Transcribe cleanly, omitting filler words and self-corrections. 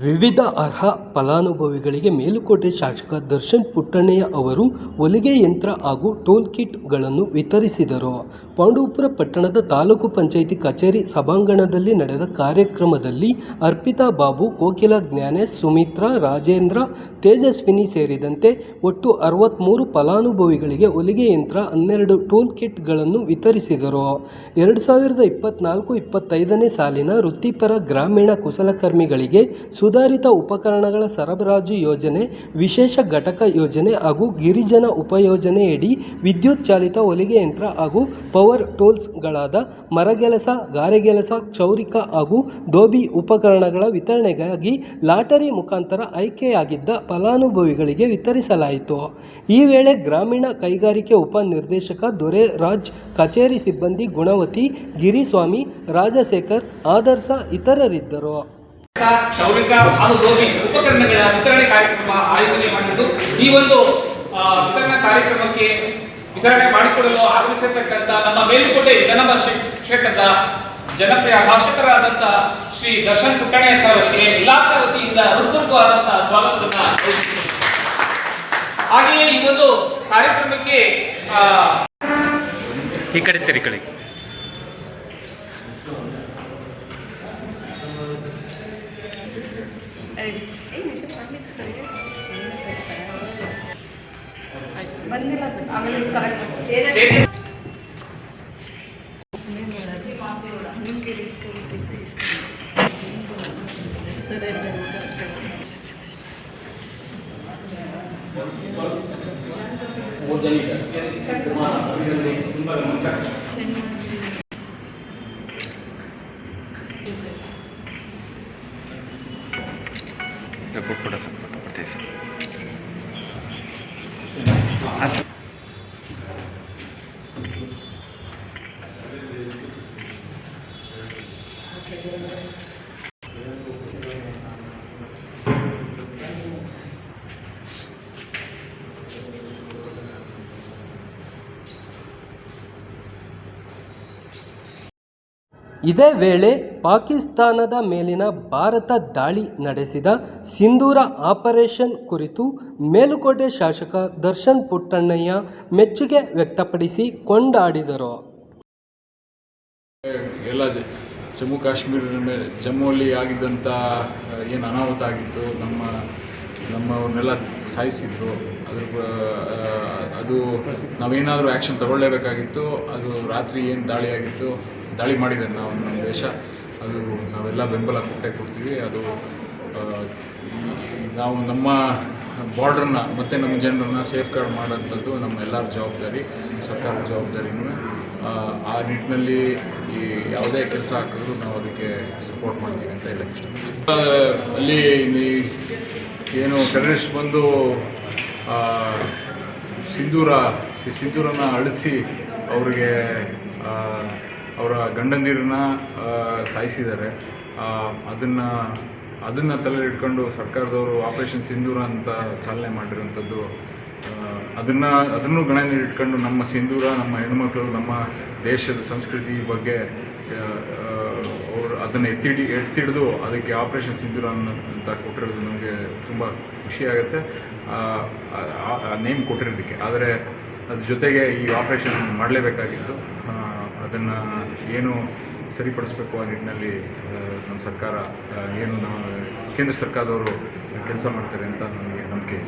ವಿವಿಧ ಅರ್ಹ ಫಲಾನುಭವಿಗಳಿಗೆ ಮೇಲುಕೋಟೆ ಶಾಸಕ ದರ್ಶನ್ ಪುಟ್ಟಣ್ಣಯ್ಯ ಅವರು ಹೊಲಿಗೆ ಯಂತ್ರ ಹಾಗೂ ಟೂಲ್ ಕಿಟ್ಗಳನ್ನು ವಿತರಿಸಿದರು. ಪಾಂಡವಪುರ ಪಟ್ಟಣದ ತಾಲೂಕು ಪಂಚಾಯಿತಿ ಕಚೇರಿ ಸಭಾಂಗಣದಲ್ಲಿ ನಡೆದ ಕಾರ್ಯಕ್ರಮದಲ್ಲಿ ಅರ್ಪಿತಾ ಬಾಬು, ಕೋಕಿಲಾ ಜ್ಞಾನೇಶ್, ಸುಮಿತ್ರಾ, ರಾಜೇಂದ್ರ, ತೇಜಸ್ವಿನಿ ಸೇರಿದಂತೆ ಒಟ್ಟು 63 ಫಲಾನುಭವಿಗಳಿಗೆ ಹೊಲಿಗೆ ಯಂತ್ರ, 12 ಟೂಲ್ ಕಿಟ್ಗಳನ್ನು ವಿತರಿಸಿದರು. 2024-25ನೇ ಸಾಲಿನ ವೃತ್ತಿಪರ ಗ್ರಾಮೀಣ ಕುಶಲಕರ್ಮಿಗಳಿಗೆ ಸುಧಾರಿತ ಉಪಕರಣಗಳ ಸರಬರಾಜು ಯೋಜನೆ, ವಿಶೇಷ ಘಟಕ ಯೋಜನೆ ಹಾಗೂ ಗಿರಿಜನ ಉಪಯೋಜನೆಯಡಿ ವಿದ್ಯುತ್ ಚಾಲಿತ ಹೊಲಿಗೆ ಯಂತ್ರ ಹಾಗೂ ಪವರ್ ಟೂಲ್ಸ್ಗಳಾದ ಮರಗೆಲಸ, ಗಾರೆಗೆಲಸ, ಕ್ಷೌರಿಕ ಹಾಗೂ ದೋಬಿ ಉಪಕರಣಗಳ ವಿತರಣೆಗಾಗಿ ಲಾಟರಿ ಮುಖಾಂತರ ಆಯ್ಕೆಯಾಗಿದ್ದ ಫಲಾನುಭವಿಗಳಿಗೆ ವಿತರಿಸಲಾಯಿತು. ಈ ವೇಳೆ ಗ್ರಾಮೀಣ ಕೈಗಾರಿಕೆ ಉಪ ನಿರ್ದೇಶಕ ದೊರೆರಾಜ್, ಕಚೇರಿ ಸಿಬ್ಬಂದಿ ಗುಣವತಿ, ಗಿರಿಸ್ವಾಮಿ, ರಾಜಶೇಖರ್, ಆದರ್ಶ ಇತರರಿದ್ದರು. ಕ್ಷೌರಿಕ ಹಾಗೂ ದೋಬಿ ಉಪಕರಣಗಳ ವಿತರಣೆ ಕಾರ್ಯಕ್ರಮ ಆಯೋಜನೆ ಮಾಡಿದ್ದು, ಈ ಒಂದು ವಿತರಣಾ ಕಾರ್ಯಕ್ರಮಕ್ಕೆ ವಿತರಣೆ ಮಾಡಿಕೊಡಲು ಆಗಮಿಸಿರ್ತಕ್ಕಂಥ ನಮ್ಮ ಮೇಲುಕೋಟೆ ವಿಧಾನಸಭಾ ಕ್ಷೇತ್ರದ ಜನಪ್ರಿಯ ಶಾಸಕರಾದಂಥ ಶ್ರೀ ದರ್ಶನ್ ಪುಟ್ಟಣ್ಣಯ್ಯ ಸರ್ ಅವರಿಗೆ ಇಲಾಖಾ ವತಿಯಿಂದ ಹೃತ್ಪೂರ್ವಕವಾದಂತಹ ಸ್ವಾಗತವನ್ನು ಬಯಸುತ್ತೇನೆ. ಹಾಗೆಯೇ ಈ ಒಂದು ಕಾರ್ಯಕ್ರಮಕ್ಕೆ ಈ ಕಡೆ ಬಂದಿಲ್ಲ ಆಮೇಲೆ ಇದೇ ವೇಳೆ ಪಾಕಿಸ್ತಾನದ ಮೇಲಿನ ಭಾರತ ದಾಳಿ ನಡೆಸಿದ ಸಿಂಧೂರ ಆಪರೇಷನ್ ಕುರಿತು ಮೇಲುಕೋಟೆ ಶಾಸಕ ದರ್ಶನ್ ಪುಟ್ಟಣ್ಣಯ್ಯ ಮೆಚ್ಚುಗೆ ವ್ಯಕ್ತಪಡಿಸಿ ಕೊಂಡಾಡಿದರು. ಎಲ್ಲ ಜಮ್ಮು ಕಾಶ್ಮೀರದ ಮೇಲೆ ಜಮ್ಮುವಲ್ಲಿ ಆಗಿದ್ದಂಥ ಏನು ಅನಾಹುತ ಆಗಿತ್ತು, ನಮ್ಮವ್ರನ್ನೆಲ್ಲ ಸಾಯಿಸಿದ್ರು. ಅದು ನಾವೇನಾದರೂ ಆ್ಯಕ್ಷನ್ ತಗೊಳ್ಳೇಬೇಕಾಗಿತ್ತು. ಅದು ರಾತ್ರಿ ಏನು ದಾಳಿ ಮಾಡಿದ್ದಾರೆ ನಮ್ಮ ದೇಶ, ಅದು ನಾವೆಲ್ಲ ಬೆಂಬಲ ಕೊಡ್ತೀವಿ. ಅದು ನಾವು ನಮ್ಮ ಬಾರ್ಡ್ರನ್ನ ಮತ್ತು ನಮ್ಮ ಜನರನ್ನ ಸೇಫ್ ಗಾರ್ಡ್ ಮಾಡೋಂಥದ್ದು ನಮ್ಮ ಎಲ್ಲರ ಜವಾಬ್ದಾರಿ, ಸರ್ಕಾರದ ಜವಾಬ್ದಾರಿನೂ. ಆ ನಿಟ್ಟಿನಲ್ಲಿ ಈ ಯಾವುದೇ ಕೆಲಸ ಹಾಕಿದ್ರು ನಾವು ಅದಕ್ಕೆ ಸಪೋರ್ಟ್ ಮಾಡ್ತೀವಿ ಅಂತ ಹೇಳಕ್ಕೆ ಇಷ್ಟ. ಅಲ್ಲಿ ಏನು ಟೆರರಿಸ್ಟ್ ಬಂದು ಸಿಂಧೂರನ್ನು ಅಳಿಸಿ ಅವರಿಗೆ ಅವರ ಗಂಡಂದಿರನ್ನ ಸಾಯಿಸಿದ್ದಾರೆ. ಅದನ್ನು ತಲೆಯಲ್ಲಿ ಇಟ್ಕೊಂಡು ಸರ್ಕಾರದವರು ಆಪರೇಷನ್ ಸಿಂಧೂರ ಅಂತ ಚಾಲನೆ ಮಾಡಿರೋಂಥದ್ದು. ಅದನ್ನು ಗಣನೆಯಲ್ಲಿ ಇಟ್ಕೊಂಡು ನಮ್ಮ ಸಿಂಧೂರ, ನಮ್ಮ ಹೆಣ್ಣುಮಕ್ಕಳು, ನಮ್ಮ ದೇಶದ ಸಂಸ್ಕೃತಿ ಬಗ್ಗೆ ಅವರು ಅದನ್ನು ಎತ್ತಿಡಿದು ಅದಕ್ಕೆ ಆಪರೇಷನ್ ಸಿಂಧೂರ ಅಂತ ಕೊಟ್ಟಿರೋದು ನಮಗೆ ತುಂಬ ಖುಷಿಯಾಗುತ್ತೆ, ನೇಮ್ ಕೊಟ್ಟಿರೋದಕ್ಕೆ. ಆದರೆ ಅದ್ರ ಜೊತೆಗೆ ಈ ಆಪರೇಷನ್ ಮಾಡಲೇಬೇಕಾಗಿತ್ತು. ಅದನ್ನು ಏನು ಸರಿಪಡಿಸಬೇಕು ಆ ನಿಟ್ಟಿನಲ್ಲಿ ನಮ್ಮ ಸರ್ಕಾರ, ಏನು ಕೇಂದ್ರ ಸರ್ಕಾರದವರು ಕೆಲಸ ಮಾಡ್ತಾರೆ ಅಂತ ನನಗೆ ನಂಬಿಕೆ ಇದೆ.